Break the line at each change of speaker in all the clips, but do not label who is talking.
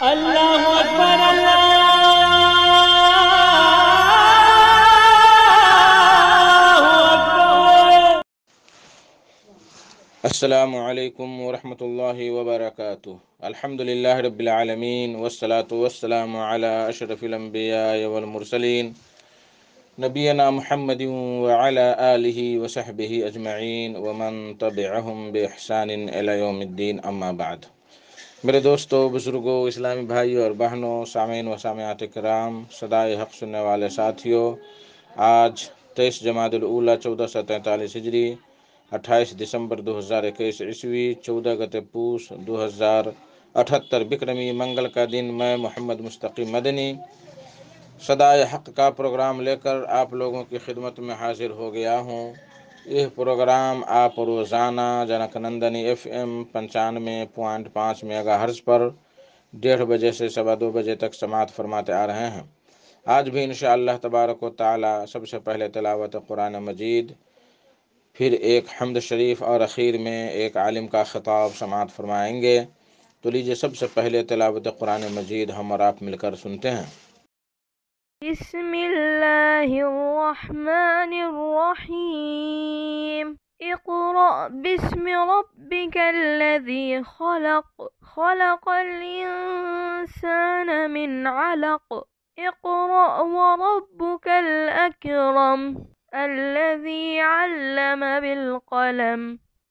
اللہ اکبر اللہ اکبر۔
السلام علیکم ورحمۃ اللہ وبرکاتہ۔ الحمدللہ رب العالمین والصلاة والسلام علی اشرف الانبیاء والمرسلین نبینا محمد وعلی آلہ وصحبہ اجمعین ومن تبعہم باحسان الی یوم الدین، اما بعد۔ میرے دوستو، بزرگوں، اسلامی بھائیوں اور بہنوں، سامعین و سامعات کرام، صدائے حق سننے والے ساتھیوں، آج 23 جمادی الاولیٰ 1443 ہجری، 28 دسمبر 2021 عیسوی، 14 گتے پوس 2078 بکرمی منگل کا دن، میں محمد مستقیم مدنی صدائے حق کا پروگرام لے کر آپ لوگوں کی خدمت میں حاضر ہو گیا ہوں۔ یہ پروگرام آپ روزانہ junk Nandini FM 95.5 mega hertz پر 1:30 بجے سے 2:15 بجے تک سماعت فرماتے آ رہے ہیں۔ آج بھی انشاءاللہ تبارک و تعالی سب سے پہلے تلاوت قرآن مجید، پھر ایک حمد شریف اور اخیر میں ایک عالم کا خطاب سماعت فرمائیں گے۔ تو لیجیے سب سے پہلے تلاوت قرآن مجید ہم اور آپ مل کر سنتے ہیں۔
بسم اللہ الرحمن الرحیم۔ اقرأ باسم ربک الذی خلق، خلق الانسان من علق، اقرأ وربک الاکرم، الذی علم بالقلم،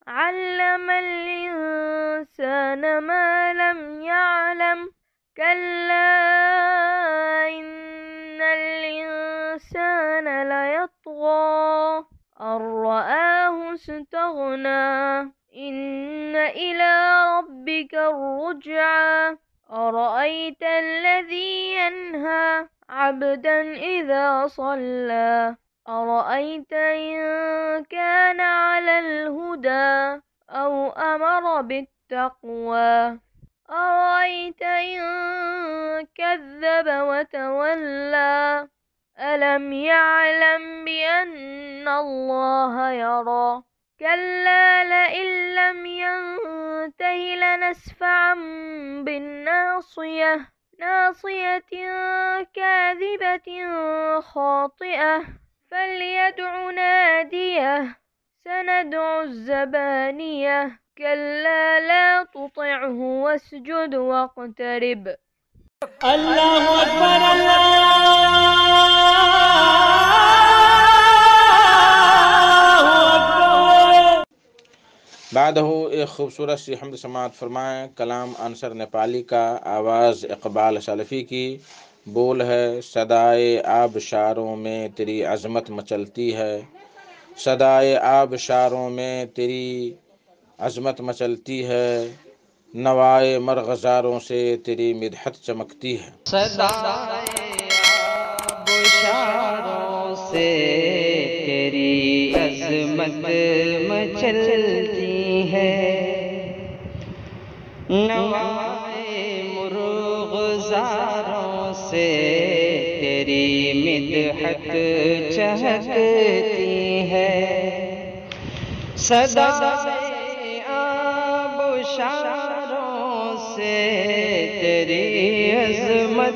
علم الانسان ما لم يعلم، كلا إن الإنسان ليطغى أن رآه استغنى، إن إلى ربك الرجعى، أرأيت الذي ينهى عبدا إذا صلى، أرأيت إن كان على الهدى أو أمر بالتقوى، أرأيت إن كذب وتولى، ألم يعلم بأن الله يرى، كلا لئن لم ينته لنسفعا بالناصية، ناصية كاذبة خاطئة، فليدع ناديه، سندع الزبانية، كلا لا تطعه واسجد واقترب۔
اللہ اکبر اللہ اکبر۔
بعدہ ایک خوبصورت سی حمد سماعت فرمائیں۔ کلام انصر نیپالی کا، آواز اقبال سلفی کی، بول ہے: صدائے آبشاروں میں تیری عظمت مچلتی ہے، صدائے آبشاروں میں تیری عظمت مچلتی ہے، نوائے مرغزاروں سے تیری مدحت چمکتی ہے۔
صدائے آبشاروں سے تیری عظمت مچلتی ہے، نوائے مرغزاروں سے تیری مدحت چہکتی ہے۔ صدائے آبشاروں سے تیری عظمت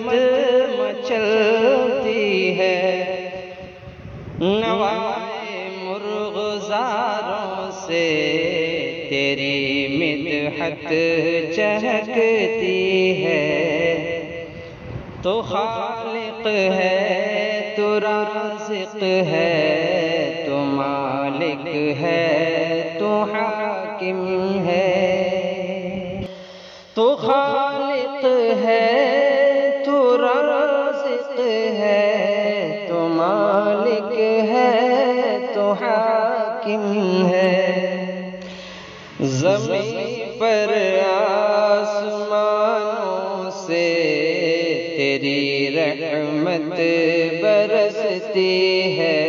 مچلتی ہے، نوائے مرغزاروں سے تیری مدحت چہکتی ہے۔ تو خالق ہے، تو رازق ہے، تو مالک ہے، تو حاکم ہے، تو خالق ہے، تو رازق ہے، تو مالک ہے، تو حاکم ہے۔ زمین پر آسمانوں سے تیری رحمت برستی ہے،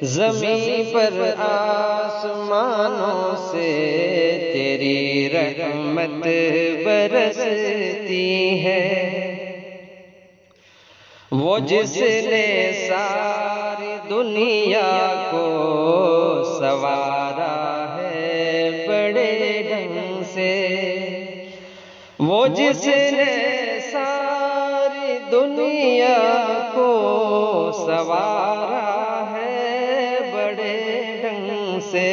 زمین پر آسمانوں سے تیری رحمت برستی ہے۔ وہ جس نے ساری دنیا کو سوارا ہے بڑے ڈھنگ سے، وہ وہ جس نے ساری دنیا کو سوارا ہے بڑے ڈھنگ سے،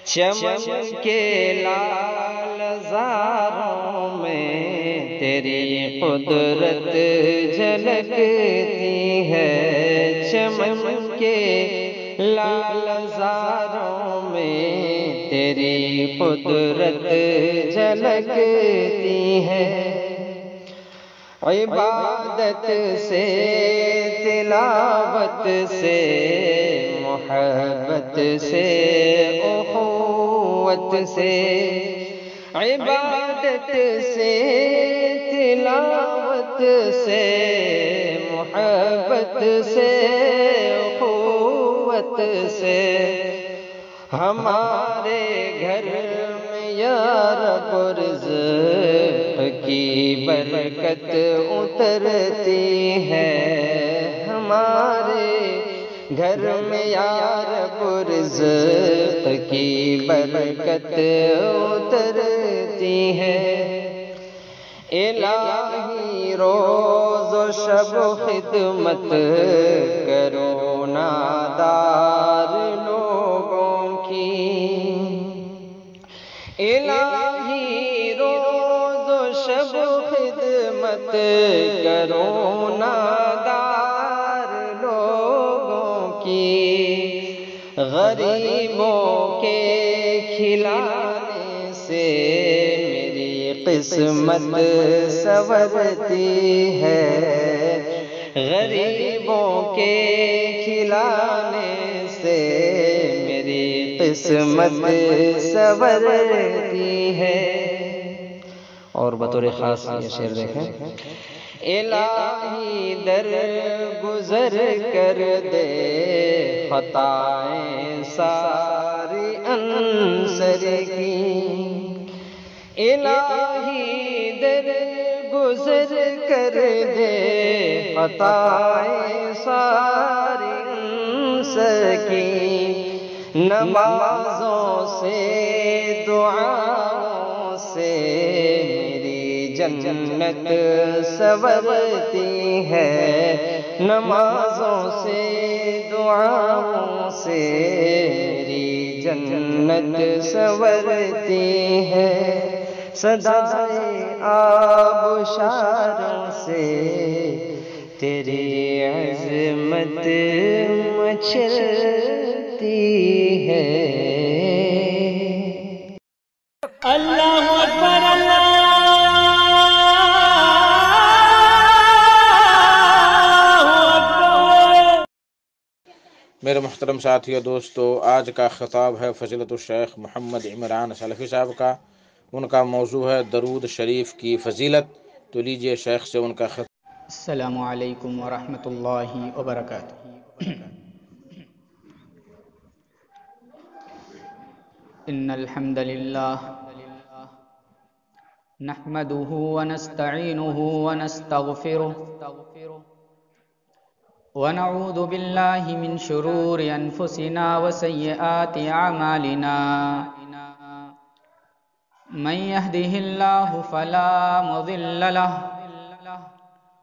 چمن کے لال زاروں میں تیری قدرت جھلکتی ہے، چمن کے لال زاروں میں تیری قدرت جھلکتی ہے۔ عبادت سے، تلاوت سے، محبت سے، اخوت سے، عبادت سے، تلاوت سے، محبت سے، اخوت سے، ہمارے گھر میں یا رب رزق کی برکت اترتی ہے، ہمارے گھر میں یا رب رزق کی برکت اترتی ہے۔ الہی روز و شب خدمت کرو نادار لوگوں کی، الہی روز و شب خدمت کرو نادار لوگوں کی، غریبوں کے کھلانے سے میری قسمت سنورتی ہے، غریبوں کے کھلانے سے میری قسمت سنورتی ہے۔ اور بطور خاص یہ شعر دیکھیں، الہی در گزر کر دے خطائیں ساری انصر کی، الہی در گزر کر دے خطائیں ساری انصر کی، نمازوں سے دعاؤں سے میری جنت سنورتی ہے، نمازوں سے دعاؤں سے میری جنت سنورتی ہے، صدائے آبشاروں سے تیری عظمت مچلتی ہے۔
اللہ اکبر اللہ اکبر۔
میرے محترم ساتھیو دوستو، آج کا خطاب ہے فضیلت الشیخ محمد عمران سلفی صاحب کا، ان کا موضوع ہے درود شریف کی فضیلت، تو لیجئے شیخ سے ان کا خطاب۔
السلام علیکم ورحمۃ اللہ وبرکاتہ۔ ان الحمد للہ نحمده ونستعینه ونستغفره ونعوذ باللہ من شرور انفسنا وسیئات اعمالنا، من يهده الله فلا مضل له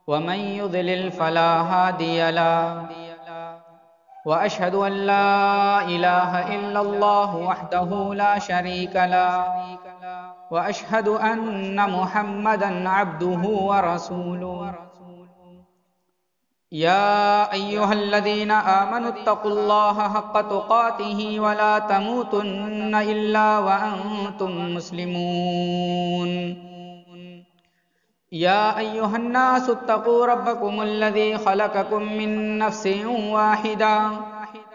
ومن يضلل فلا هادي له، وأشهد أن لا إله إلا الله وحده لا شريك له، وأشهد أن محمدا عبده ورسوله۔ يا أيها الذين آمنوا اتقوا الله حق تقاته ولا تموتن إلا وأنتم مسلمون۔ يا أيها الناس اتقوا ربكم الذي خلقكم من نفس واحدة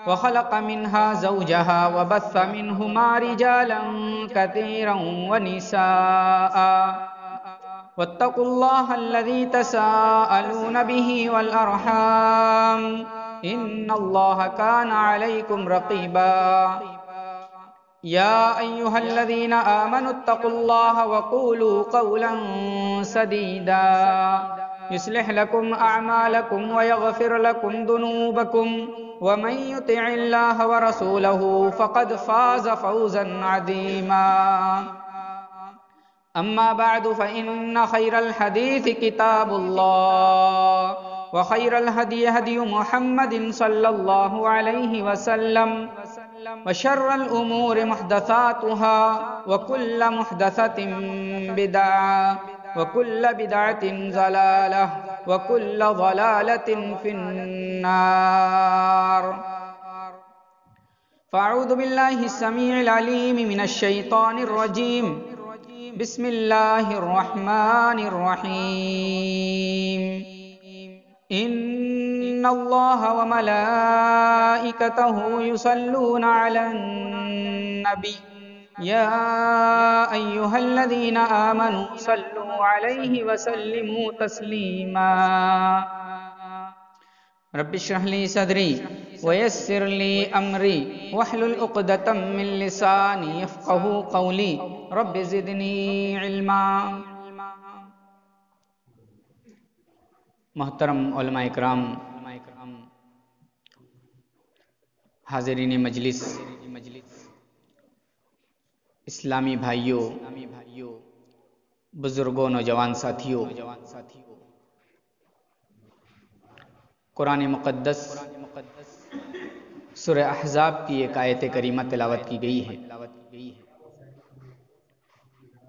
وخلق منها زوجها وبث منهما رجالا كثيرا ونساء، واتقوا الله الذي تساءلون به والأرحام إن الله كان عليكم رقيبا۔ يا أيها الذين آمنوا اتقوا الله وقولوا قولا سديدا يصلح لكم أعمالكم ويغفر لكم ذنوبكم، ومن يطع الله ورسوله فقد فاز فوزا عظيما۔ أما بعد فإن خير الحديث كتاب الله وخير الهدي هدي محمد صلى الله عليه وسلم وشر الأمور محدثاتها وكل محدثة بدعة وكل بدعة ضلالة وكل ضلالة في النار. فأعوذ بالله السميع العليم من الشيطان الرجيم. بسم الله الرحمن الرحيم. إن الله وملائكته يصلون على النبي يا أيها الذين آمنوا صلوا عليه وسلموا تسليما. رب اشرح لي صدري ويسر لي أمري واحلل عقدة من لساني يفقهوا قولي رب زدني علما. محترم علماء اکرام، حاضرین مجلس، اسلامی بھائیوں، بزرگوں، نوجوان ساتھیوں، قرآن مقدس سورہ احزاب کی ایک آیت کریمہ تلاوت کی گئی ہے.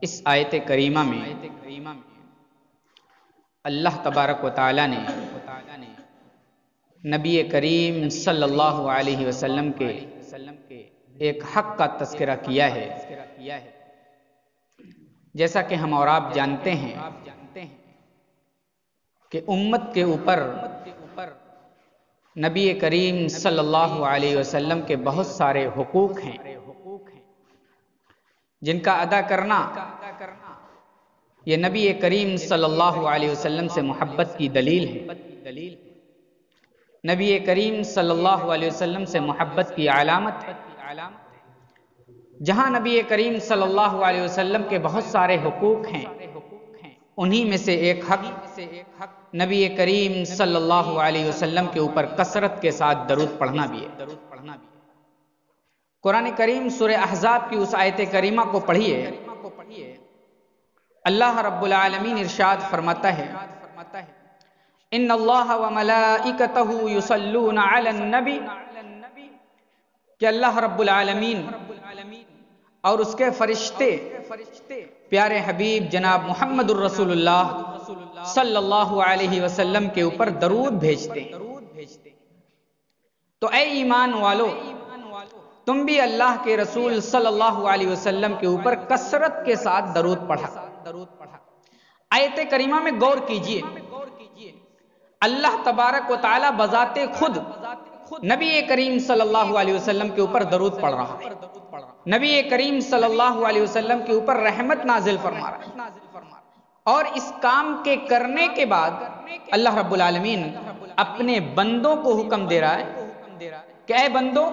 اس آیت کریمہ میں اللہ تبارک و تعالی نے نبی کریم صلی اللہ علیہ وسلم کے ایک حق کا تذکرہ کیا ہے. جیسا کہ ہم اور آپ جانتے ہیں کہ امت کے اوپر نبی کریم صلی اللہ علیہ وسلم کے بہت سارے حقوق ہیں جن کا ادا کرنا یہ نبی کریم صلی اللہ علیہ وسلم سے محبت کی دلیل ہے. نبی کریم صلی اللہ علیہ وسلم سے محبت کی علامت ہے. جہاں نبی کریم صلی اللہ علیہ وسلم کے بہت سارے حقوق ہیں، انہی میں سے ایک حق نبی کریم صلی اللہ علیہ وسلم کے اوپر کثرت کے ساتھ درود پڑھنا بھی ہے. قرآن کریم سورہ احزاب کی اس آیت کریمہ کو پڑھیے. اللہ رب العالمین ارشاد فرماتا ہے ان اللہ وملائکتہ یصلون علی النبی، کہ اللہ رب العالمین اور اس کے فرشتے پیارے حبیب جناب محمد الرسول اللہ صلی اللہ علیہ وسلم کے اوپر درود بھیجتے. تو اے ایمان والو، تم بھی اللہ کے رسول صلی اللہ علیہ وسلم کے اوپر کثرت کے ساتھ درود پڑھا. آیت کریمہ میں غور کیجئے. اللہ تبارک و تعالی بذات خود نبی کریم صلی اللہ علیہ وسلم کے اوپر درود پڑھ رہا ہے. نبی کریم صلی اللہ علیہ وسلم کے اوپر رحمت نازل فرما رہا ہے. اور اس کام کے کرنے کے بعد اللہ رب العالمین اپنے بندوں کو حکم دے رہا ہے کہ اے بندو،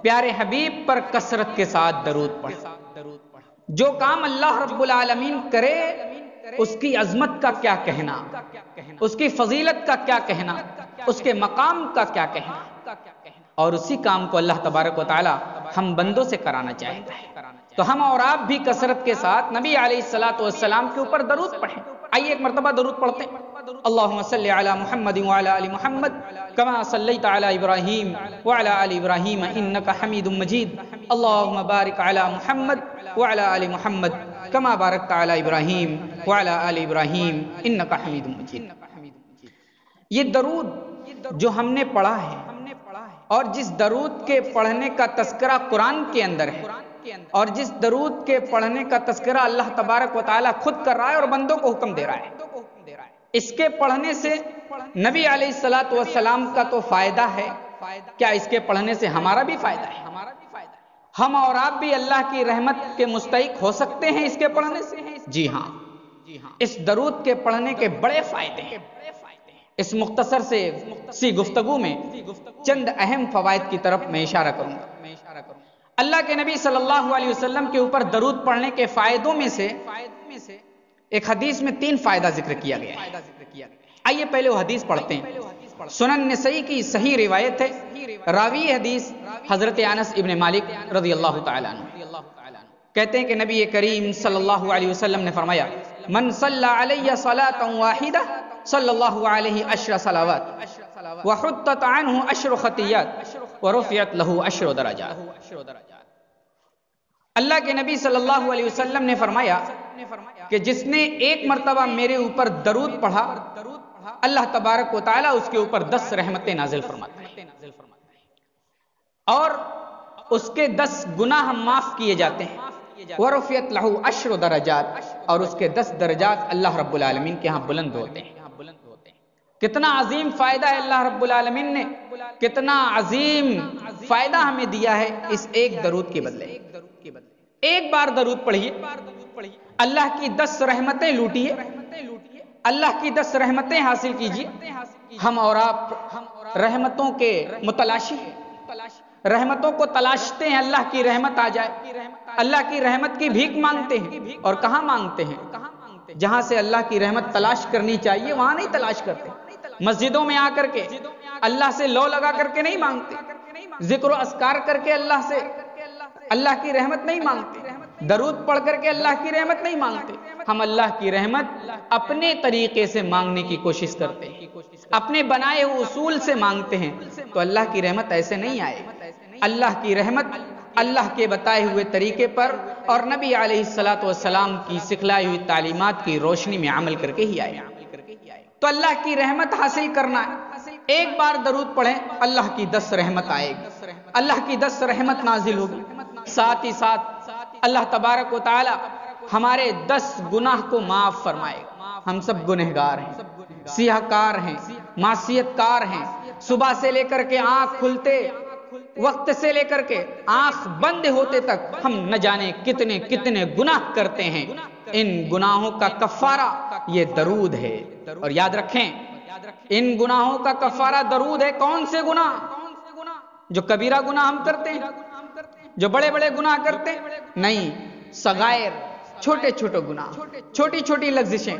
پیارے حبیب پر کثرت کے ساتھ درود پڑھ. جو کام اللہ رب العالمین کرے اس کی عظمت کا کیا کہنا، اس کی فضیلت کا کیا کہنا، اس کے مقام کا کیا کہنا، اور اسی کام کو اللہ تبارک و تعالی ہم بندوں سے کرانا چاہتا ہے. تو ہم اور آپ بھی کثرت کے ساتھ نبی علیہ الصلوۃ والسلام کے اوپر درود پڑھیں. آئیے ایک مرتبہ درود پڑھتے ہیں. اللہم صلی علی محمد وعلی آل محمد کما صلیت علی ابراہیم وعلی آل ابراہیم انک حمید مجید. اللہم بارک علی محمد وعلی آل محمد کما بارکت علی ابراہیم وعلی آل ابراہیم انک حمید مجید. یہ درود جو ہم نے پڑھا ہے اور جس درود کے پڑھنے کا تذکرہ قرآن کے اندر ہے اور جس درود کے پڑھنے کا تذکرہ اللہ تبارک و تعالی خود کر رہا ہے اور بندوں کو حکم دے رہا ہے، اس کے پڑھنے سے نبی علیہ الصلوۃ والسلام کا تو فائدہ ہے. کیا اس کے پڑھنے سے ہمارا بھی فائدہ ہے؟ ہم اور آپ بھی اللہ کی رحمت کے مستحق ہو سکتے ہیں اس کے پڑھنے سے. جی ہاں، اس درود کے پڑھنے کے بڑے فائدے ہیں. اس مختصر سی گفتگو میں چند اہم فوائد کی طرف میں اشارہ کروں گا. اللہ کے نبی صلی اللہ علیہ وسلم کے اوپر درود پڑھنے کے فائدوں میں سے ایک حدیث میں 3 فائدہ ذکر کیا گیا ہے. آئیے پہلے وہ حدیث پڑھتے ہیں. سنن نسائی کی صحیح روایت ہے. راوی حدیث حضرت انس ابن مالک رضی اللہ تعالیٰ عنہ. کہتے ہیں کہ نبی کریم صلی اللہ علیہ وسلم نے فرمایا من صلی علیہ صلاۃ واحدہ صلی اللہ علیہ عشر صلوات وحطت عنہ عشر خطیات ورفعت لہ عشر درجات۔ اللہ کے نبی صلی اللہ علیہ وسلم نے فرمایا کہ جس نے ایک مرتبہ میرے اوپر درود پڑھا اللہ تبارک و تعالیٰ اس کے اوپر 10 رحمتیں نازل فرماتا ہے اور اس کے 10 گناہ معاف کیے جاتے ہیں۔ وَرُفِعَتْ لَهُ عَشْرُ درجات، اور اس کے 10 درجات اللہ رب العالمین کے ہاں بلند ہوتے ہیں۔ کتنا عظیم فائدہ ہے اللہ رب العالمین نے، کتنا عظیم فائدہ ہمیں دیا ہے اس ایک درود کے بدلے۔ ایک بار درود پڑھیے، اللہ کی 10 رحمتیں لوٹیے، اللہ کی 10 رحمتیں حاصل کیجیے۔ ہم اور آپ رحمتوں کے متلاشی ہیں، رحمتوں کو تلاشتے ہیں، اللہ کی رحمت آ جائے، اللہ کی رحمت کی بھیک مانگتے ہیں۔ اور کہاں مانگتے ہیں؟ جہاں سے اللہ کی رحمت تلاش کرنی چاہیے وہاں نہیں تلاش کرتے۔ مسجدوں میں آ کر کے اللہ سے لو لگا کر کے نہیں مانگتے، ذکر و اذکار کر کے اللہ سے اللہ کی رحمت نہیں مانگتے، درود پڑھ کر کے اللہ کی رحمت نہیں مانگتے۔ ہم اللہ کی رحمت اپنے طریقے سے مانگنے کی کوشش کرتے ہیں، اپنے بنائے ہوئے اصول سے مانگتے ہیں، تو اللہ کی رحمت ایسے نہیں آئے۔ اللہ کی رحمت اللہ کے بتائے ہوئے طریقے پر اور نبی علیہ الصلوۃ والسلام کی سکھلائی ہوئی تعلیمات کی روشنی میں عمل کر کے ہی آئے۔ تو اللہ کی رحمت حاصل کرنا ہے، ایک بار درود پڑھیں اللہ کی 10 رحمت آئے گی، اللہ کی 10 رحمت نازل ہوگی۔ ساتھ ہی ساتھ اللہ تبارک و تعالی ہمارے 10 گناہ کو معاف فرمائے گا۔ ہم سب گنہگار ہیں، سیاہ کار ہیں، معصیت کار ہیں، صبح سے لے کر کے آنکھ کھلتے وقت سے لے کر کے آنکھ بند ہوتے تک ہم نہ جانے کتنے کتنے گناہ کرتے ہیں۔ ان گناہوں کا کفارہ یہ درود ہے، اور یاد رکھیں ان گناہوں کا کفارہ درود ہے۔ کون سے گناہ؟ جو کبیرہ گناہ ہم کرتے ہیں، جو بڑے بڑے گناہ کرتے ہیں نہیں، صغائر، چھوٹے چھوٹے گناہ، چھوٹی چھوٹی لغزشیں،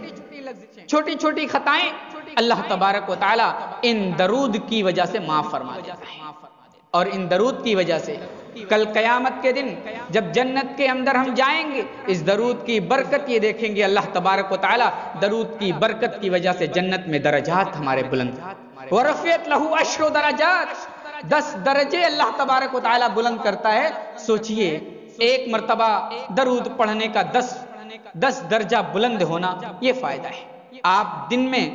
چھوٹی چھوٹی خطائیں اللہ تبارک و تعالی ان درود کی وجہ سے معاف فرما دیتا ہے۔ اور ان درود کی وجہ سے کل قیامت کے دن جب جنت کے اندر ہم جائیں گے، اس درود کی برکت یہ دیکھیں گے اللہ تبارک و تعالی درود کی برکت کی وجہ سے جنت میں درجات ہمارے بلند۔ وَرَفِعَتْ لَهُ عَشْرُ درجات، 10 درجے اللہ تبارک و تعالی بلند کرتا ہے۔ سوچئے ایک مرتبہ درود پڑھنے کا 10 درجہ بلند ہونا، یہ فائدہ ہے۔ آپ دن میں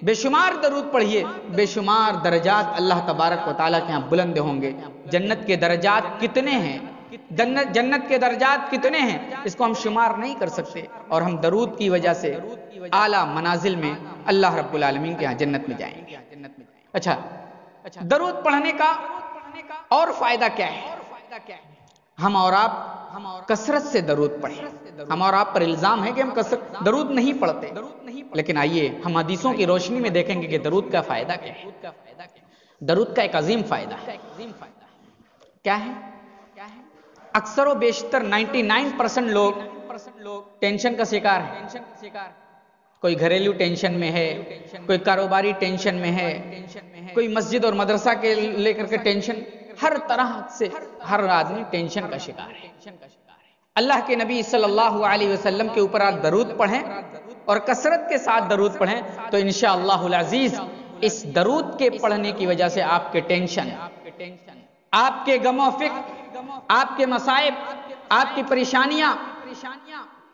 بے شمار درود پڑھیے، بے شمار درجات اللہ تبارک و تعالیٰ کے ہاں بلند ہوں گے۔ جنت کے درجات کتنے ہیں، جنت کے درجات کتنے ہیں، اس کو ہم شمار نہیں کر سکتے، اور ہم درود کی وجہ سے اعلیٰ منازل میں اللہ رب العالمین کے ہاں جنت میں جائیں گے۔ اچھا، درود پڑھنے کا اور فائدہ کیا ہے؟ ہم اور آپ کثرت سے درود پڑھیں۔ ہم اور آپ پر الزام ہے کہ ہم کثرت درود نہیں پڑھتے، لیکن آئیے ہم حدیثوں کی روشنی میں دیکھیں گے کہ درود کا فائدہ کیا ہے۔ درود کا ایک عظیم فائدہ ہے۔ کیا ہے؟ اکثر و بیشتر 99% لوگ ٹینشن کا شکار ہیں۔ کوئی گھریلو ٹینشن میں ہے، کوئی کاروباری ٹینشن میں ہے، کوئی مسجد اور مدرسہ کے لے کر کے ٹینشن، ہر طرح سے ہر آدمی ٹینشن کا شکار ہے۔ اللہ کے نبی صلی اللہ علیہ وسلم کے اوپر آپ درود پڑھیں اور کثرت کے ساتھ درود پڑھیں تو انشاءاللہ العزیز اس درود کے پڑھنے کی وجہ سے آپ کے ٹینشن، آپ کے غم و فکر، آپ کے مصائب، آپ کی پریشانیاں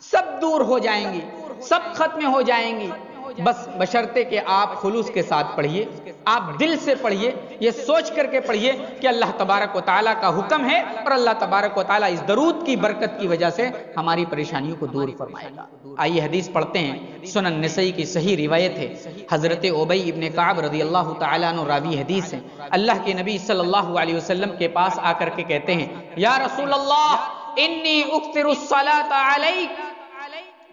سب دور ہو جائیں گی، سب ختم ہو جائیں گی، بس بشرطے کہ آپ خلوص کے ساتھ پڑھیے، آپ دل سے پڑھیے، یہ سوچ کر کے پڑھیے کہ اللہ تبارک و تعالیٰ کا حکم ہے اور اللہ تبارک و تعالیٰ اس درود کی برکت کی وجہ سے ہماری پریشانیوں کو دور فرمائے گا۔ آئیے حدیث پڑھتے ہیں، سنن نسائی کی صحیح روایت ہے، حضرت ابی ابن کعب رضی اللہ تعالیٰ عنہ راوی حدیث ہے، اللہ کے نبی صلی اللہ علیہ وسلم کے پاس آ کر کے کہتے ہیں، یا رسول اللہ انی اکثر الصلاۃ علیک،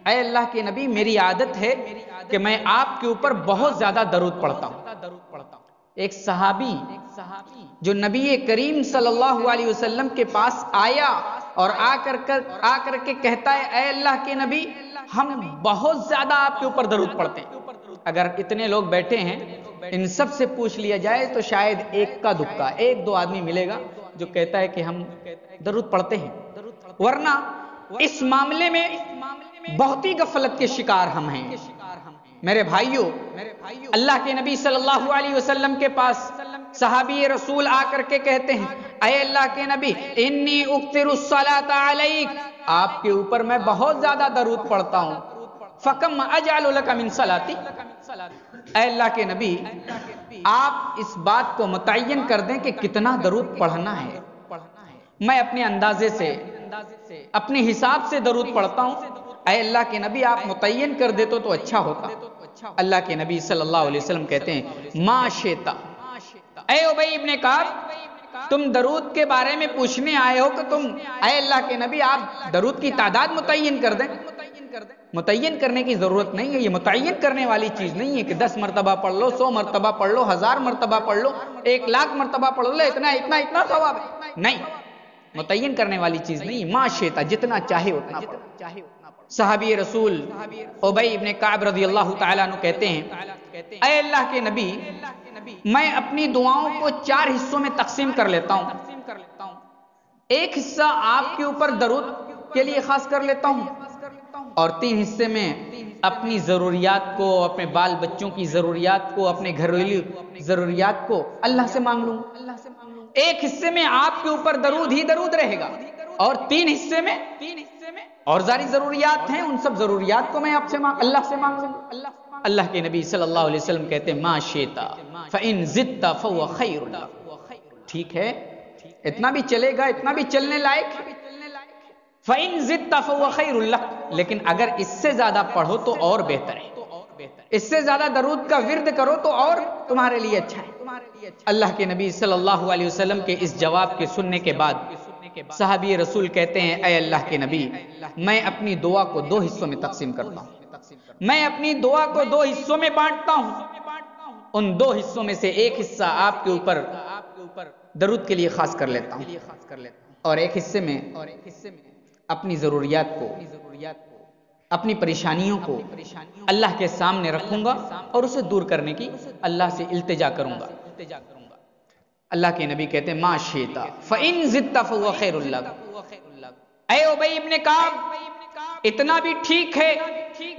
اے اللہ کے نبی میری عادت ہے کہ میں آپ کے اوپر بہت زیادہ درود پڑھتا ہوں۔ ایک صحابی جو نبی کریم صلی اللہ علیہ وسلم کے پاس آیا اور آ کر کے کہتا ہے، اے اللہ کے نبی ہم بہت زیادہ آپ کے اوپر درود پڑھتے ہیں۔ اگر اتنے لوگ بیٹھے ہیں ان سب سے پوچھ لیا جائے تو شاید ایک کا دکا، ایک دو آدمی ملے گا جو کہتا ہے کہ ہم درود پڑھتے ہیں، ورنہ اس معاملے میں بہت ہی غفلت کے شکار ہم ہیں۔ میرے بھائیوں، اللہ کے نبی صلی اللہ علیہ وسلم کے پاس صحابی رسول آ کر کے کہتے ہیں، اے اللہ کے نبی انی اکثر الصلاۃ علیک، آپ کے اوپر میں بہت زیادہ درود پڑھتا ہوں، فکم اجعل لک من صلاتی، اے اللہ کے نبی آپ اس بات کو متعین کر دیں کہ کتنا درود پڑھنا ہے، میں اپنے اندازے سے اپنے حساب سے درود پڑھتا ہوں، اے اللہ کے نبی آپ متعین کر دیتے تو اچھا ہوتا۔ اللہ کے نبی صلی اللہ علیہ وسلم کہتے ہیں ما شئتا، اے ابی ابن کعب تم درود کے بارے میں پوچھنے آئے ہو کہ تم، اے اللہ کے نبی آپ درود کی تعداد متعین کر دیں۔ متعین کرنے کی ضرورت نہیں ہے، یہ متعین کرنے والی چیز نہیں ہے کہ 10 مرتبہ پڑھ لو، 100 مرتبہ پڑھ لو، 1000 مرتبہ پڑھ لو، 1,00,000 مرتبہ پڑھ لو، اتنا ثواب ہے، نہیں، متعین کرنے والی چیز نہیں، ما شئتا جتنا چاہے اتنا پڑھو۔ صحابی رسول ابی ابن کعب رضی اللہ تعالیٰ عنہ کہتے ہیں، اے اللہ کے نبی میں اپنی دعاؤں کو 4 حصوں میں تقسیم کر لیتا ہوں، ایک حصہ آپ کے اوپر درود کے لیے خاص کر لیتا ہوں، اور 3 حصے میں اپنی ضروریات کو، اپنے بال بچوں کی ضروریات کو، اپنے گھریلو ضروریات کو اللہ سے مانگ لوں۔ ایک حصے میں آپ کے اوپر درود ہی درود رہے گا، اور 3 حصے میں اور ساری ضروریات ہیں، ان سب ضروریات کو میں آپ سے اللہ سے مانگ لوں گا۔ اللہ کے نبی صلی اللہ علیہ وسلم کہتے ہیں ما شئتا فإن زدت فهو خیر لک، ٹھیک ہے اتنا بھی چلے گا، اتنا بھی چلنے لائق ہے، فإن زدت فهو خیر لک، لیکن اگر اس سے زیادہ پڑھو تو اور بہتر ہے، اس سے زیادہ درود کا ورد کرو تو اور تمہارے لیے اچھا ہے۔ اللہ کے نبی صلی اللہ علیہ وسلم کے اس جواب کے سننے کے بعد صحابی رسول کہتے ہیں، اے اللہ کے نبی میں اپنی دعا کو 2 حصوں میں تقسیم کرتا ہوں، میں اپنی دعا کو 2 حصوں میں بانٹتا ہوں، ان 2 حصوں میں سے ایک حصہ آپ کے اوپر درود کے لیے خاص کر لیتا ہوں، اور ایک حصے میں اپنی ضروریات کو، اپنی پریشانیوں کو اللہ کے سامنے رکھوں گا اور اسے دور کرنے کی اللہ سے التجا کروں گا۔ اللہ کے نبی کہتے ہیں ما شئتا فإن زدت فهو خیر لک، اے ابی ابن کعب اتنا بھی ٹھیک ہے،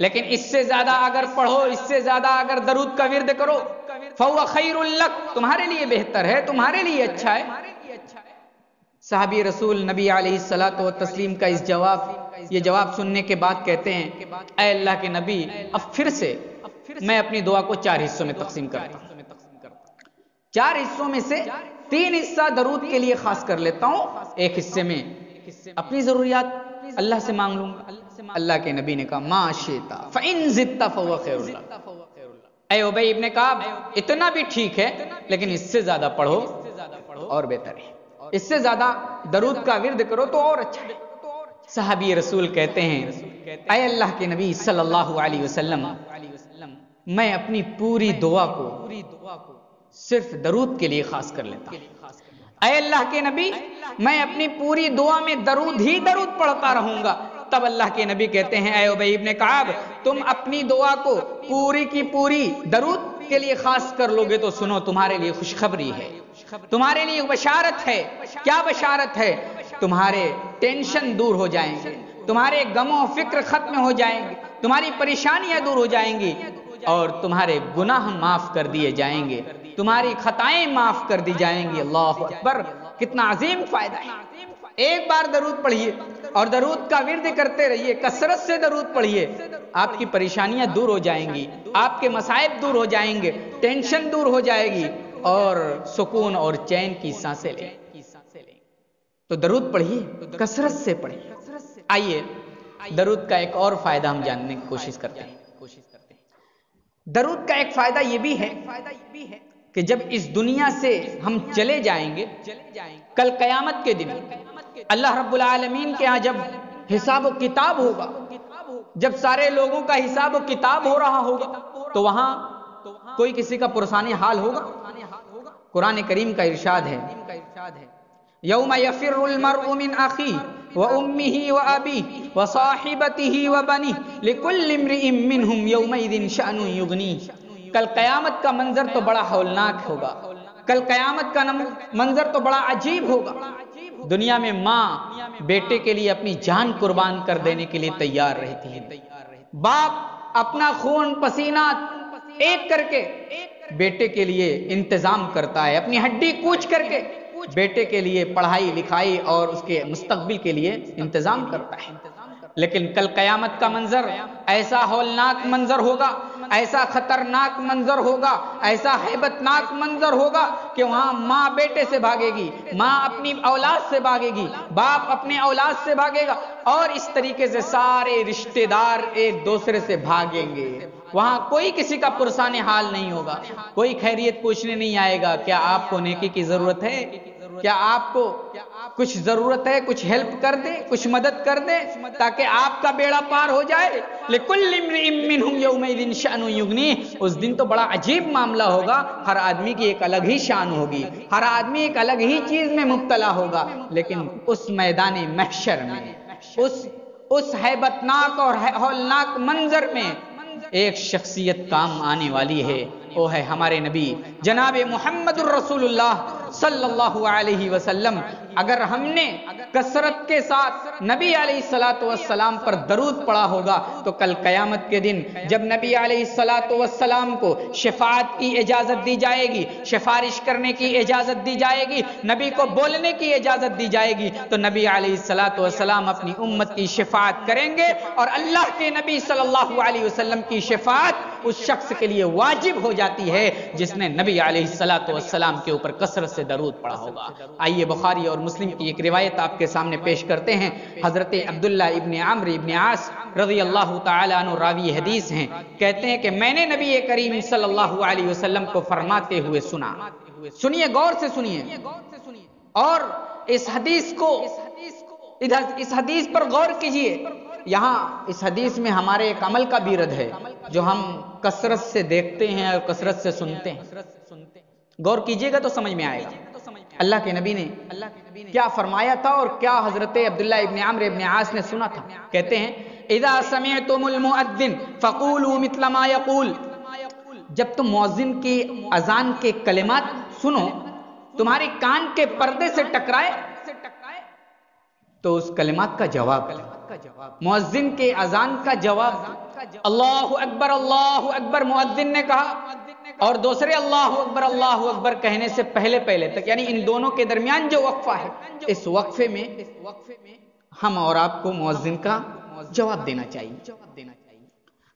لیکن اس سے زیادہ اگر پڑھو، اس سے زیادہ اگر درود کا ورد کرو، فهو خیر لک، تمہارے لیے بہتر ہے، تمہارے لیے اچھا ہے۔ صحابی رسول نبی علیہ الصلوۃ والتسلیم کا یہ جواب سننے کے بعد کہتے ہیں، اے اللہ کے نبی اب پھر سے میں اپنی دعا کو 4 حصوں میں تقسیم کرتا ہوں، 4 حصوں میں سے 3 حصہ درود کے لیے خاص کر لیتا ہوں، ایک حصے میں اپنی ضروریات اللہ سے مانگ لوں گا۔ اللہ کے نبی نے کہا ما شئتا فإن زدت فهو خیر لک، اے ابی ابن کعب اتنا بھی ٹھیک ہے، لیکن اس سے زیادہ پڑھو اور بہتر ہے، اس سے زیادہ درود کا ورد کرو تو اور اچھا ہے۔ صحابی رسول کہتے ہیں، اے اللہ کے نبی صلی اللہ علیہ وسلم میں اپنی پوری دعا کو صرف درود کے لیے خاص کر لیتا ہوں، اے اللہ کے نبی میں اپنی پوری دعا میں درود ہی درود پڑھتا رہوں گا۔ تب اللہ کے نبی کہتے ہیں، اے ابی ابن کعب تم اپنی دعا کو پوری کی پوری درود کے لیے خاص کر لو گے تو سنو تمہارے لیے خوشخبری ہے، تمہارے لیے بشارت ہے۔ کیا بشارت ہے؟ تمہارے ٹینشن دور ہو جائیں گے، تمہارے غم و فکر ختم ہو جائیں گے، تمہاری پریشانیاں دور ہو جائیں گی، اور تمہارے گناہ معاف کر دیے جائیں گے، تمہاری خطائیں معاف کر دی جائیں گی۔ اللہ اکبر، کتنا عظیم فائدہ ہے۔ ایک بار درود پڑھیے اور درود کا ورد کرتے رہیے، کثرت سے درود پڑھیے، آپ کی پریشانیاں دور ہو جائیں گی، آپ کے مصائب دور ہو جائیں گے، ٹینشن دور ہو جائے گی، اور سکون اور چین کی سانسیں لیں۔ تو درود پڑھیے، کثرت سے پڑھیے۔ آئیے درود کا ایک اور فائدہ ہم جاننے کی کوشش کرتے ہیں۔ درود کا ایک فائدہ یہ بھی ہے کہ جب اس دنیا سے ہم چلے جائیں گے، کل قیامت کے دن اللہ رب العالمین کے ہاں جب حساب و کتاب ہوگا، جب سارے لوگوں کا حساب و کتاب ہو رہا ہوگا، تو وہاں کوئی کسی کا پرسانی حال ہوگا؟ قرآن کریم کا ارشاد ہے، یوم یفر المرء من اخیہ وامہ وابیہ وصاحبتہ وبنیہ لکل امرئ منہم یومئذ شأن یغنیہ۔ کل قیامت کا منظر تو بڑا ہولناک ہوگا، کل قیامت کا منظر تو بڑا عجیب ہوگا۔ دنیا میں ماں بیٹے کے لیے اپنی جان قربان کر دینے کے لیے تیار رہتی ہے، باپ اپنا خون پسینہ ایک کر کے بیٹے کے لیے انتظام کرتا ہے، اپنی ہڈی کوچ کر کے بیٹے کے لیے پڑھائی لکھائی اور اس کے مستقبل کے لیے انتظام کرتا ہے۔ لیکن کل قیامت کا منظر ایسا ہولناک منظر ہوگا، ایسا خطرناک منظر ہوگا، ایسا ہیبت ناک منظر ہوگا کہ وہاں ماں بیٹے سے بھاگے گی، ماں اپنی اولاد سے بھاگے گی، باپ اپنے اولاد سے بھاگے گا، اور اس طریقے سے سارے رشتہ دار ایک دوسرے سے بھاگیں گے۔ وہاں کوئی کسی کا پرسان حال نہیں ہوگا، کوئی خیریت پوچھنے نہیں آئے گا، کیا آپ کو نیکی کی ضرورت ہے، کیا آپ کو کچھ ضرورت ہے، کچھ ہیلپ کر دے، کچھ مدد کر دے تاکہ آپ کا بیڑا پار ہو جائے۔ لِكُلِّ امْرِئٍ مِّنْهُمْ يَوْمَئِذٍ شَأْنٌ يُغْنِيهِ، اس دن تو بڑا عجیب معاملہ ہوگا، ہر آدمی کی ایک الگ ہی شان ہوگی، ہر آدمی ایک الگ ہی چیز میں مبتلا ہوگا، لیکن اس میدان محشر میں، اس ہیبت ناک اور ہولناک منظر میں ایک شخصیت کام آنے والی ہے، وہ ہے ہمارے نبی جناب محمد الرسول اللہ صلی اللہ علیہ وسلم۔ اگر ہم نے کثرت کے ساتھ نبی علیہ الصلوۃ والسلام پر درود پڑھا ہوگا تو کل قیامت کے دن جب نبی علیہ الصلوۃ والسلام کو شفاعت کی اجازت دی جائے گی، سفارش کرنے کی اجازت دی جائے گی، نبی کو بولنے کی اجازت دی جائے گی، تو نبی علیہ الصلوۃ والسلام اپنی امت کی شفاعت کریں گے، اور اللہ کے نبی صلی اللہ علیہ وسلم کی شفاعت اس شخص کے لیے واجب ہو جاتی ہے جس نے نبی علیہ الصلوۃ والسلام کے اوپر کثرت سے درود پڑھا ہوگا۔ آئیے بخاری اور مسلم کی ایک روایت آپ کے سامنے پیش کرتے ہیں۔ حضرت عبداللہ ابن عمرو ابن عاص رضی اللہ تعالی عنہ راوی حدیث ہیں، کہتے ہیں کہ میں نے نبی کریم صلی اللہ علیہ وسلم کو فرماتے ہوئے سنا۔ سنیے، غور سے سنیے، اور اس حدیث پر غور کیجئے۔ یہاں اس حدیث میں ہمارے ایک عمل کا بھی رد ہے جو ہم کثرت سے دیکھتے ہیں اور کثرت سے سنتے ہیں۔ غور کیجئے گا تو سمجھ میں آئے گا اللہ کے نبی نے کیا فرمایا تھا اور کیا حضرت عبداللہ ابن عمرو ابن عاص نے سنا تھا۔ کہتے ہیں اذا سمعتم المؤذن فقولوا مثل ما يقول، جب تم مؤذن کی اذان کے کلمات سنو، تمہارے کان کے پردے سے ٹکرائے تو اس کلمات کا جواب، مؤذن کے اذان کا جواب، اللہ اکبر اللہ اکبر مؤذن نے کہا، اور دوسرے اللہ اکبر کہنے سے پہلے تک، یعنی ان دونوں کے درمیان جو وقفہ ہے، اس وقفے میں ہم اور آپ کو مؤذن کا جواب دینا چاہیے۔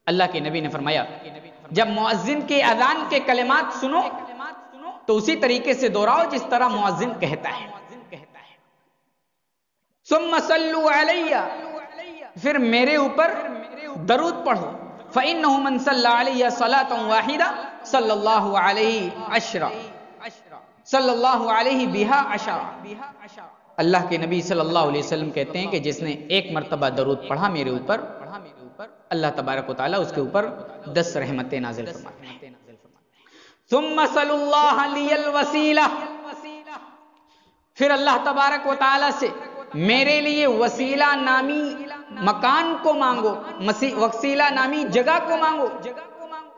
اللہ کے نبی نے فرمایا جب مؤذن کے اذان کے کلمات سنو تو اسی طریقے سے دہراؤ جس طرح مؤذن کہتا ہے۔ ثم صلوا علی، پھر میرے اوپر درود پڑھو، فإنه من صلى علی صلاۃ واحدہ صلی اللہ علیہ عشرہ، صلی اللہ علیہ بہا عشرہ۔ اللہ کے نبی صلی اللہ علیہ وسلم کہتے ہیں کہ جس نے ایک مرتبہ درود پڑھا میرے اوپر، اللہ تبارک و تعالیٰ اس کے اوپر 10 رحمتیں نازل فرماتے ہیں۔ ثم صلوا اللہ لی الوسیلہ، پھر اللہ تبارک و تعالیٰ سے میرے لیے وسیلہ نامی مکان کو مانگو، وسیلہ نامی جگہ کو مانگو،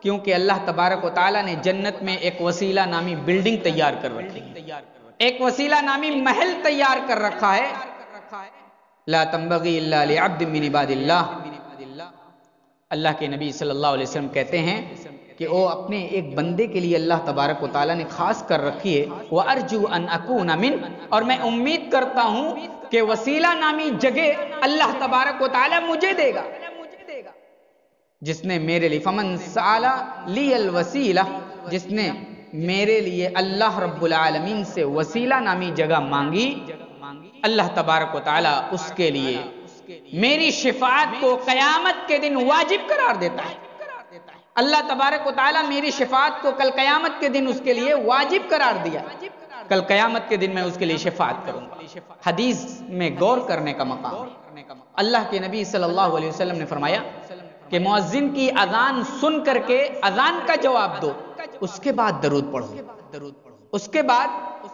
کیونکہ اللہ تبارک و تعالیٰ نے جنت میں ایک وسیلہ نامی بلڈنگ تیار کر رکھی ہے، ایک وسیلہ نامی محل تیار کر رکھا ہے۔ لا تنبغی الا لعبد من عباد اللہ، اللہ کے نبی صلی اللہ علیہ وسلم کہتے ہیں کہ وہ اپنے ایک بندے کے لیے اللہ تبارک و تعالیٰ نے خاص کر رکھی ہے، وَأَرْجُو أَنْ أَكُونَ مِنْ، اور میں امید کرتا ہوں کہ وسیلہ نامی جگہ اللہ تبارک و تعالیٰ مجھے دے گا، جس نے میرے لیے فمن سأل لی الوسیلہ، جس نے میرے لیے اللہ رب العالمین سے وسیلہ نامی جگہ مانگی، اللہ تبارک و تعالیٰ اس کے لیے میری شفاعت کو قیامت کے دن واجب قرار دیتا ہے۔ اللہ تبارک و تعالیٰ میری شفاعت کو کل قیامت کے دن اس کے لیے واجب قرار دیا، کل قیامت کے دن میں اس کے لیے شفاعت کروں گا۔ حدیث میں غور کرنے کا مقام ہے۔ اللہ کے نبی صلی اللہ علیہ وسلم نے فرمایا کہ مؤذن کی اذان سن کر کے اذان کا جواب دو، اس کے بعد درود پڑھو، اس کے بعد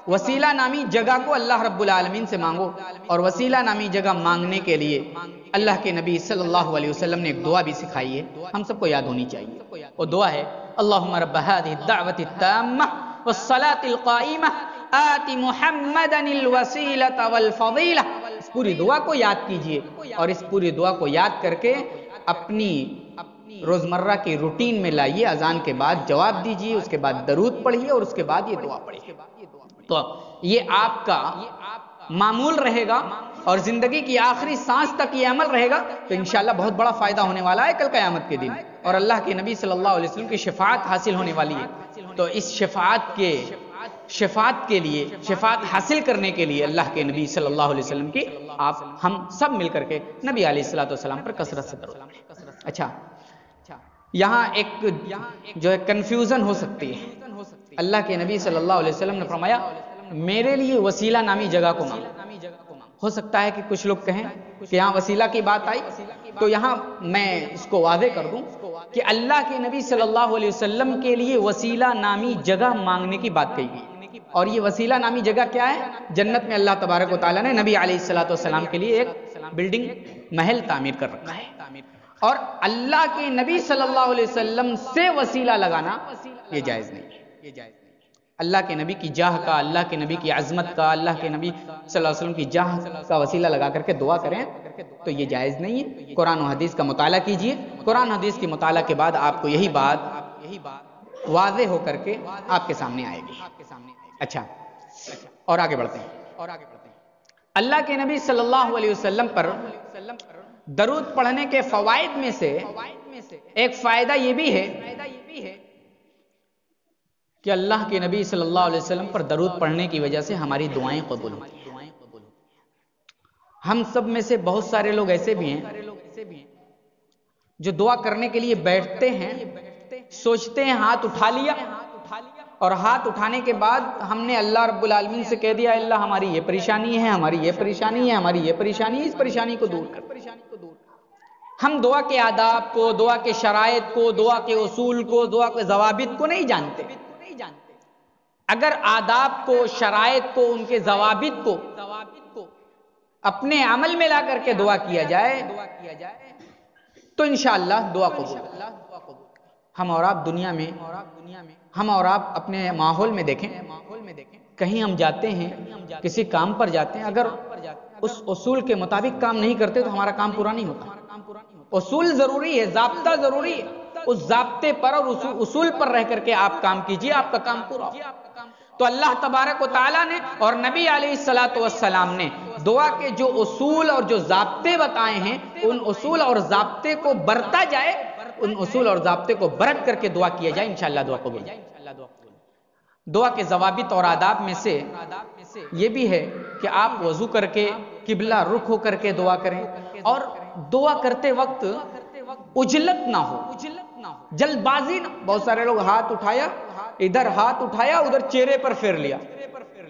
وسیلہ نامی جگہ کو اللہ رب العالمین سے مانگو، اور وسیلہ نامی جگہ مانگنے کے لیے اللہ کے نبی صلی اللہ علیہ وسلم نے ایک دعا بھی سکھائی ہے، ہم سب کو یاد ہونی چاہیے۔ وہ دعا ہے اللہم رب هذه الدعوة التامة والصلاة القائمة آت محمدا الوسیلۃ والفضیلہ، اس پوری دعا کو یاد کیجئے، اور اس پوری دعا کو یاد کر کے اپنی روزمرہ کی روٹین میں لائیے، اذان کے بعد جواب دیجئے، اس کے بعد درود پڑھیے، اور اس کے بعد یہ دعا پڑھیے. تو یہ آپ کا معمول رہے گا، اور زندگی کی آخری سانس تک یہ عمل رہے گا، تو انشاءاللہ بہت بڑا فائدہ ہونے والا ہے کل قیامت کے دن، اور اللہ کے نبی صلی اللہ علیہ وسلم کی شفاعت حاصل ہونے والی ہے. تو اس شفاعت کے لیے، شفاعت حاصل کرنے کے لیے اللہ کے نبی صلی اللہ علیہ وسلم کی ہم سب مل کر کے نبی علیہ السلام پر کثرت سے درود پڑھیں. اچھا، یہاں ایک جو ہے کنفیوژن ہو سکتی ہے. اللہ کے نبی صلی اللہ علیہ وسلم نے فرمایا میرے لیے وسیلہ نامی جگہ کو مانگو. ہو سکتا ہے کہ کچھ لوگ کہیں کہ یہاں وسیلہ کی بات آئی، تو یہاں میں اس کو واضح کر دوں کہ اللہ کے نبی صلی اللہ علیہ وسلم کے لیے وسیلہ نامی جگہ مانگنے کی بات کہی گئی. اور یہ وسیلہ نامی جگہ کیا ہے؟ جنت میں اللہ تبارک و تعالیٰ نے نبی علیہ السلام کے لیے ایک بلڈنگ، محل تعمیر کر رکھا ہے، اور اللہ کے نبی صلی اللہ علیہ وسلم سے وسیلہ لگانا یہ جائز نہیں ہے. اللہ کے نبی کی جاہ کا، اللہ کے نبی کی عظمت کا، اللہ کے نبی صلی اللہ علیہ وسلم کی جاہ کا وسیلہ لگا کر کے دعا کریں تو یہ جائز نہیں ہے. قرآن و حدیث کا مطالعہ کیجئے، قرآن و حدیث کے مطالعہ کے بعد آپ کو یہی بات واضح ہو کر کے آپ کے سامنے آئے گی. اچھا، اور آگے بڑھتے ہیں. اللہ کے نبی صلی اللہ علیہ وسلم پر درود پڑھنے کے فوائد میں سے ایک فائدہ یہ بھی ہے کہ اللہ کے نبی صلی اللہ علیہ وسلم پر درود پڑھنے کی وجہ سے ہماری دعائیں قبول ہوتی ہیں. ہم سب میں سے بہت سارے لوگ ایسے بھی ہیں جو دعا کرنے کے لیے بیٹھتے ہیں، سوچتے ہیں ہاتھ اٹھا لیا، اور ہاتھ اٹھانے کے بعد ہم نے اللہ رب العالمین سے کہہ دیا اللہ ہماری یہ پریشانی ہے، ہماری یہ پریشانی ہے، ہماری یہ پریشانی ہے، اس پریشانی کو دور کر. ہم دعا کے آداب کو، دعا کے شرائط کو، دعا کے اصول کو، دعا کے ضوابط کو نہیں جانتے. اگر آداب کو، شرائط کو، ان کے ضوابط کو اپنے عمل میں لا کر کے دعا کیا جائے تو انشاءاللہ دعا قبول. ہم اور آپ دنیا میں، ہم اور آپ اپنے ماحول میں دیکھیں، کہیں ہم جاتے ہیں، کسی کام پر جاتے ہیں، اگر اس اصول کے مطابق کام نہیں کرتے تو ہمارا کام پورا نہیں ہوتا. اصول ضروری ہے، ضابطہ ضروری ہے، اس ضابطے پر اور اصول پر رہ کر کے آپ کام کیجئے، آپ کا کام پورا ہو. تو اللہ تبارک و تعالیٰ نے اور نبی علیہ السلام نے دعا کے جو اصول اور جو ضابطے بتائے ہیں، ان اصول اور ضابطے کو برتا جائے، ان اصول اور ضابطے کو برت کر کے دعا کیا جائے، انشاءاللہ دعا قبول. دعا کے ضوابط اور آداب میں سے یہ بھی ہے کہ آپ وضو کر کے قبلہ رخ ہو کر کے دعا کریں، اور دعا کرتے وقت عجلت نہ ہو، جلد بازی نہ. بہت سارے لوگ ہاتھ اٹھایا، ادھر ہاتھ اٹھایا، ادھر چہرے پر پھیر لیا،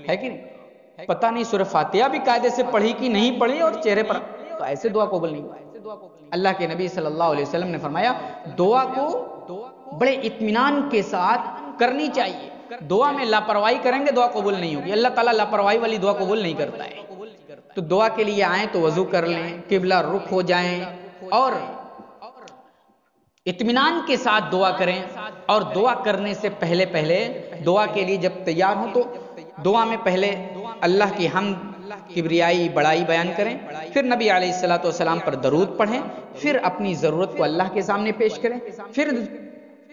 ہے کہ نہیں؟ پتہ نہیں سورہ فاتحہ بھی قاعدے سے پڑھی کہ نہیں پڑھی، اور چہرے پر، تو ایسے دعا قبول نہیں ہوا. اللہ کے نبی صلی اللہ علیہ وسلم نے فرمایا دعا کو بڑے اطمینان کے ساتھ کرنی چاہیے. دعا میں لاپرواہی کریں گے دعا قبول نہیں ہوگی. اللہ تعالیٰ لاپرواہی والی دعا قبول نہیں کرتا ہے. تو دعا کے لیے آئیں تو وضو کر لیں، قبلہ رخ ہو جائیں، اور اطمینان کے ساتھ دعا کریں. اور دعا کرنے سے پہلے دعا کے لیے جب تیار ہوں تو دعا میں پہلے اللہ کی حمد، کبریائی، بڑائی بیان کریں، پھر نبی علیہ السلام پر درود پڑھیں، پھر اپنی ضرورت کو اللہ کے سامنے پیش کریں، پھر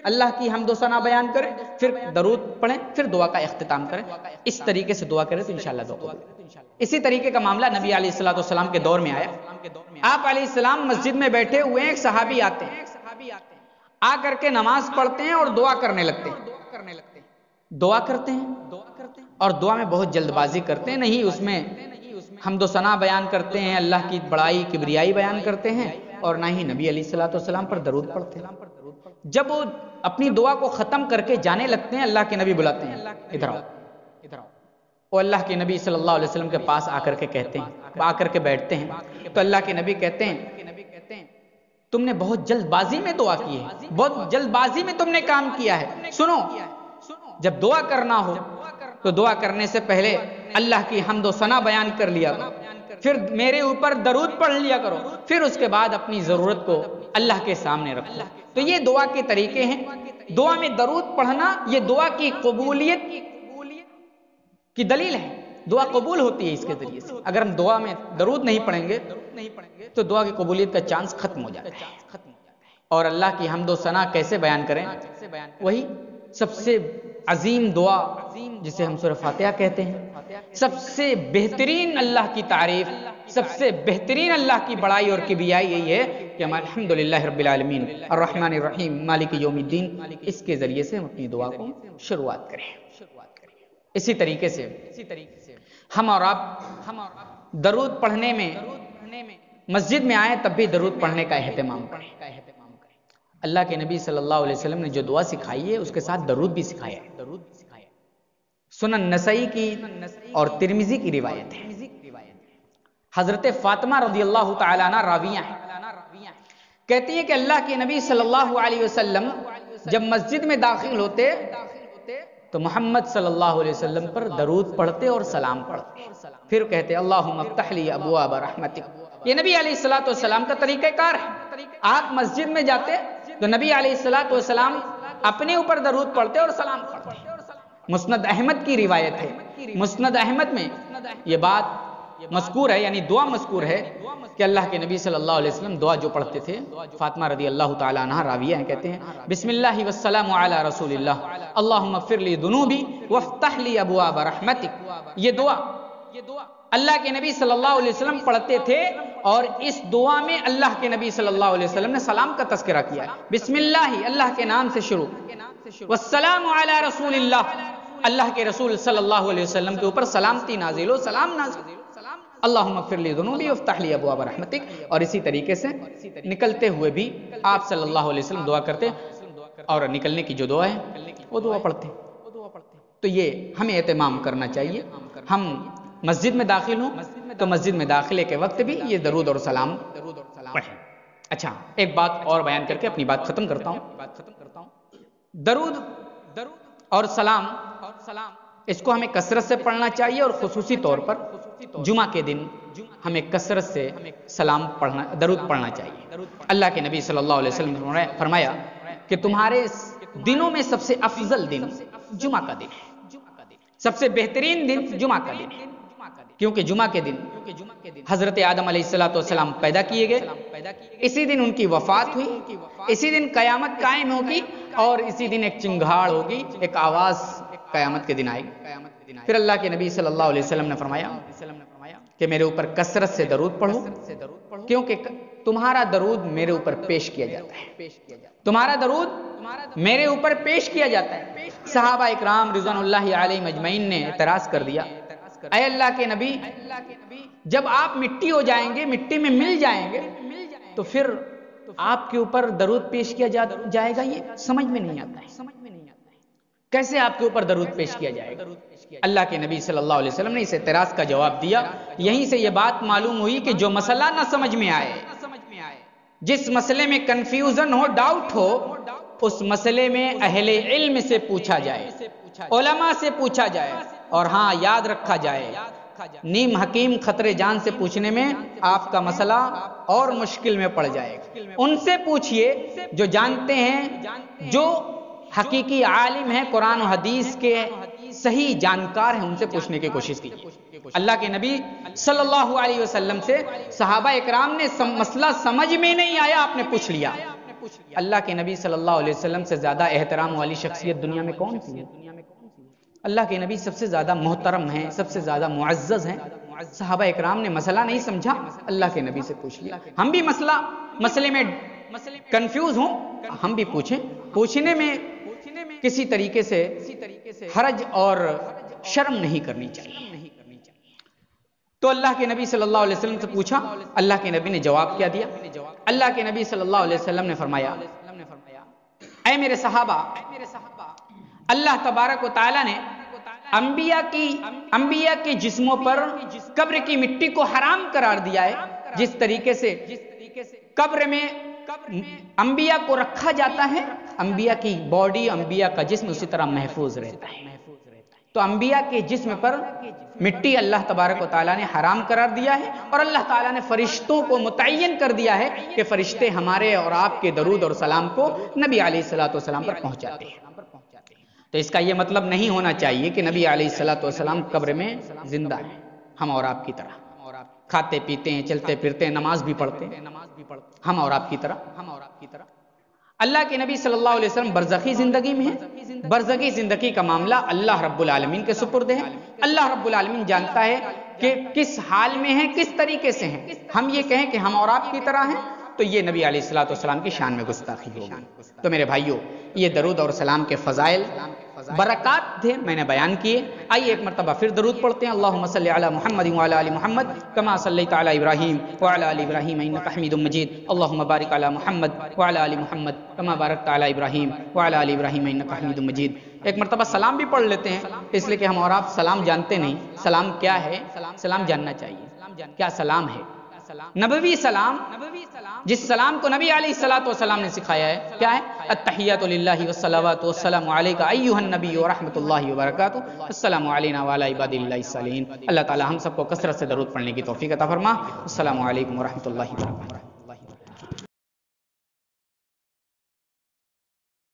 اللہ کی حمد و ثنا بیان کریں، پھر درود پڑھیں، پھر دعا کا اختتام کریں. اس طریقے سے دعا کریں تو انشاءاللہ دعا قبول. اسی طریقے کا معاملہ نبی علیہ السلام کے دور میں آیا. آپ علیہ السلام مسجد میں بیٹھے ہوئے ہیں، ایک صحابی آتے ہیں، آ کر کے نماز پڑھتے ہیں اور دعا کرنے لگتے ہیں. دعا کرتے ہیں اور دعا میں بہت جلد بازی کرتے ہیں، نہیں اس میں حمد و ثنا بیان کرتے ہیں، اللہ کی بڑائی، کبریائی بیان کرتے ہیں، اور نہ ہی نبی علیہ السلام پر درود پڑھتے ہیں. جب وہ اپنی دعا کو ختم کر کے جانے لگتے ہیں، اللہ کے نبی بلاتے ہیں ادھر آؤ. وہ اللہ کے نبی صلی اللہ علیہ وسلم کے پاس آ کر کے کہتے ہیں، آ کر کے بیٹھتے ہیں. تو اللہ کے نبی کہتے ہیں تم نے بہت جلد بازی میں دعا کی ہے، بہت جلد بازی میں تم نے کام کیا ہے. سنو، جب دعا کرنا ہو تو دعا کرنے سے پہلے اللہ کی حمد و ثنا بیان کر لیا کرو، پھر میرے اوپر درود پڑھ لیا کرو، پھر اس کے بعد اپنی ضرورت کو اللہ کے سامنے رکھو. تو یہ دعا کے طریقے ہیں. دعا میں درود پڑھنا یہ دعا کی قبولیت کی دلیل ہے، دعا قبول ہوتی ہے اس کے ذریعے سے۔ اگر ہم دعا میں درود نہیں پڑھیں گے تو دعا کی قبولیت کا چانس ختم ہو جاتا ہے۔ اور اللہ کی حمد و ثنا کیسے بیان کریں؟ وہی سب سے عظیم دعا جسے ہم سورہ فاتحہ کہتے ہیں، سب سے بہترین اللہ کی تعریف، سب سے بہترین اللہ کی بڑائی اور کبریائی یہی ہے کہ ہم الحمدللہ رب العالمین الرحمن الرحیم مالک یوم الدین، اس کے ذریعے سے ہم اپنی دعا کو شروعات کریں۔ اسی طریقے سے ہم اور آپ درود پڑھنے میں مسجد میں آئیں تب بھی درود پڑھنے کا اہتمام کریں۔ اللہ کے نبی صلی اللہ علیہ وسلم نے جو دعا سکھائی ہے اس کے ساتھ درود بھی سکھایا ہے۔ سنن نسائی کی اور ترمذی کی روایت ہے، حضرت فاطمہ رضی اللہ تعالیٰ عنہ راویہ ہیں، کہتی ہے کہ اللہ کے نبی صلی اللہ علیہ وسلم جب مسجد میں داخل ہوتے تو محمد صلی اللہ علیہ وسلم پر درود پڑھتے اور سلام پڑھتے، پھر کہتے اللہم افتح لی ابواب رحمتک۔ یہ نبی علیہ السلام کا طریقہ کار ہے۔ آپ مسجد میں جاتے تو نبی علیہ السلام اپنے اوپر درود پڑھتے اور سلام پڑھتے۔ مسند احمد کی روایت ہے، مسند احمد میں یہ بات مذکور ہے، یعنی دعا مذکور ہے کہ اللہ کے نبی صلی اللہ علیہ وسلم دعا جو پڑھتے تھے، فاطمہ رضی اللہ تعالیٰ عنہ راویہ ہیں، کہتے ہیں بسم اللہ والسلام علی رسول اللہ اللہم اغفر لی ذنوبی وافتح لی ابواب رحمتک۔ یہ دعا اللہ کے نبی صلی اللہ علیہ وسلم پڑھتے تھے، اور اس دعا میں اللہ کے نبی صلی اللہ علیہ وسلم نے سلام کا تذکرہ کیا ہے۔ بسم اللہ کے نام سے شروع، والسلام علی رسول اللہ، اللہ کے رسول صلی اللہ علیہ وسلم کے اوپر سلامتی نازل ہو، سلام نازل ہو، اللہم اغفر لی ذنوبی وافتح لی ابواب رحمتک۔ اور اسی طریقے سے نکلتے ہوئے بھی آپ صلی اللہ علیہ وسلم دعا کرتے، اور نکلنے کی جو دعا ہے وہ دعا پڑھتے۔ تو یہ ہمیں اہتمام کرنا چاہیے، ہم مسجد میں داخل ہوں تو مسجد میں داخلے کے وقت بھی یہ درود اور سلام پڑھیں۔ اچھا، ایک بات اور بیان کر کے اپنی بات ختم کرتا ہوں۔ درود اور سلام اس کو ہمیں کثرت سے پڑھنا چاہیے، اور خصوصی طور پر جمعہ کے دن ہمیں کثرت سے سلام پڑھنا، درود پڑھنا چاہیے۔ اللہ کے نبی صلی اللہ علیہ وسلم نے فرمایا کہ تمہارے دنوں میں سب سے افضل دن جمعہ کا دن ہے، سب سے بہترین دن جمعہ کا دن ہے، کیونکہ جمعہ کے دن حضرت آدم علیہ السلام پیدا کیے گئے، اسی دن ان کی وفات ہوئی، اسی دن قیامت قائم ہوگی، اور اسی دن ایک چنگھاڑ ہوگی، ایک آواز قیامت کے دن آئے گی۔ پھر اللہ کے نبی صلی اللہ علیہ وسلم نے فرمایا کہ میرے اوپر کثرت سے درود پڑھو، کیونکہ تمہارا درود میرے اوپر پیش کیا جاتا ہے، تمہارا درود میرے اوپر پیش کیا جاتا ہے۔ صحابہ اکرام رضوان اللہ علیہم اجمعین نے اعتراض کر دیا، اے اللہ کے نبی، جب آپ مٹی ہو جائیں گے، مٹی میں مل جائیں گے، تو پھر آپ کے اوپر درود پیش کیا جائے گا؟ یہ سمجھ میں نہیں آتا ہے، کیسے آپ کے اوپر درود پیش کیا جائے گا؟ اللہ کے نبی صلی اللہ علیہ وسلم نے اس اعتراض کا جواب دیا۔ یہیں سے یہ بات معلوم ہوئی کہ جو مسئلہ نہ سمجھ میں آئے، جس مسئلے میں کنفیوژن ہو، ڈاؤٹ ہو، اس مسئلے میں اہل علم سے پوچھا جائے، علماء سے پوچھا جائے، اور ہاں یاد رکھا جائے، نیم حکیم خطرے جان سے پوچھنے میں آپ کا مسئلہ اور مشکل میں پڑ جائے گا۔ ان سے پوچھئے جو جانتے ہیں، جو حقیقی عالم ہیں، قرآن و حدیث کے صحیح جانکار ہیں، ان سے پوچھنے کی کوشش کی۔ اللہ کے نبی صلی اللہ علیہ وسلم سے صحابہ اکرام نے مسئلہ سمجھ میں نہیں آیا، آپ نے پوچھ لیا۔ اللہ کے نبی صلی اللہ علیہ وسلم سے زیادہ احترام والی شخصیت دنیا میں کون سی ہے؟ اللہ کے نبی سب سے زیادہ محترم ہیں، سب سے زیادہ معزز ہیں۔ صحابہ اکرام نے مسئلہ نہیں سمجھا، اللہ کے نبی سے پوچھ لیا۔ ہم بھی مسئلے میں کنفیوز ہوں، ہم بھی پوچھیں، پوچھنے میں کسی طریقے سے حرج اور شرم نہیں کرنی چاہیے۔ تو اللہ کے نبی صلی اللہ علیہ وسلم سے پوچھا، اللہ کے نبی نے جواب کیا دیا؟ اللہ کے نبی صلی اللہ علیہ وسلم نے فرمایا، اے میرے صحابہ، اللہ تبارک و تعالیٰ نے انبیاء کے جسموں پر قبر کی مٹی کو حرام قرار دیا ہے۔ جس طریقے سے قبر میں انبیاء کو رکھا جاتا ہے، انبیاء کی باڈی، انبیاء کا جسم اسی طرح محفوظ رہتا ہے۔ تو انبیاء کے جسم پر مٹی اللہ تبارک و تعالیٰ نے حرام قرار دیا ہے، اور اللہ تعالیٰ نے فرشتوں کو متعین کر دیا ہے کہ فرشتے ہمارے اور آپ کے درود اور سلام کو نبی علیہ السلام پر پہنچاتے ہیں۔ تو اس کا یہ مطلب نہیں ہونا چاہیے کہ نبی علیہ الصلوۃ والسلام قبر میں زندہ ہیں، ہم اور آپ کی طرح کھاتے پیتے ہیں، چلتے پھرتے ہیں، نماز بھی پڑھتے ہیں، ہم اور آپ کی طرح۔ اللہ کے نبی صلی اللہ علیہ وسلم برزخی زندگی میں ہیں، برزخی زندگی کا معاملہ اللہ رب العالمین کے سپرد ہے۔ اللہ رب العالمین جانتا ہے کہ کس حال میں ہیں، کس طریقے سے ہیں۔ ہم یہ کہیں کہ ہم اور آپ کی طرح ہیں تو یہ نبی علیہ الصلوۃ والسلام کی شان میں گستاخی ہوگی۔ تو میرے بھائیوں، یہ درود اور سلام کے فضائل برکات تھے، میں نے بیان کیے۔ آئیے ایک مرتبہ پھر درود پڑھتے ہیں۔ اللہم صلی علی محمد وعلی آل محمد کما صلیت علی ابراہیم وعلی آل ابراہیم انک حمید مجید۔ اللہم بارک علی محمد وعلی آل محمد کما بارکت علی ابراہیم وعلی آل ابراہیم انک حمید مجید۔ ایک مرتبہ سلام بھی پڑھ لیتے ہیں، اس لیے کہ ہم اور آپ سلام جانتے نہیں۔ سلام کیا ہے؟ سلام جاننا چاہیے۔ کیا سلام ہے؟ نبوی سلام، جس سلام کو نبی علیہ الصلوۃ والسلام نے سکھایا ہے، کیا ہے؟ التحیات للہ والصلوات والسلام علیک ایھا النبی ورحمۃ اللہ وبرکاتہ، السلام علینا وعلی عباد اللہ الصالحین۔ اللہ تعالی ہم سب کو کثرت سے درود پڑھنے کی توفیق عطا فرما۔ السلام علیکم ورحمۃ اللہ وبرکاتہ۔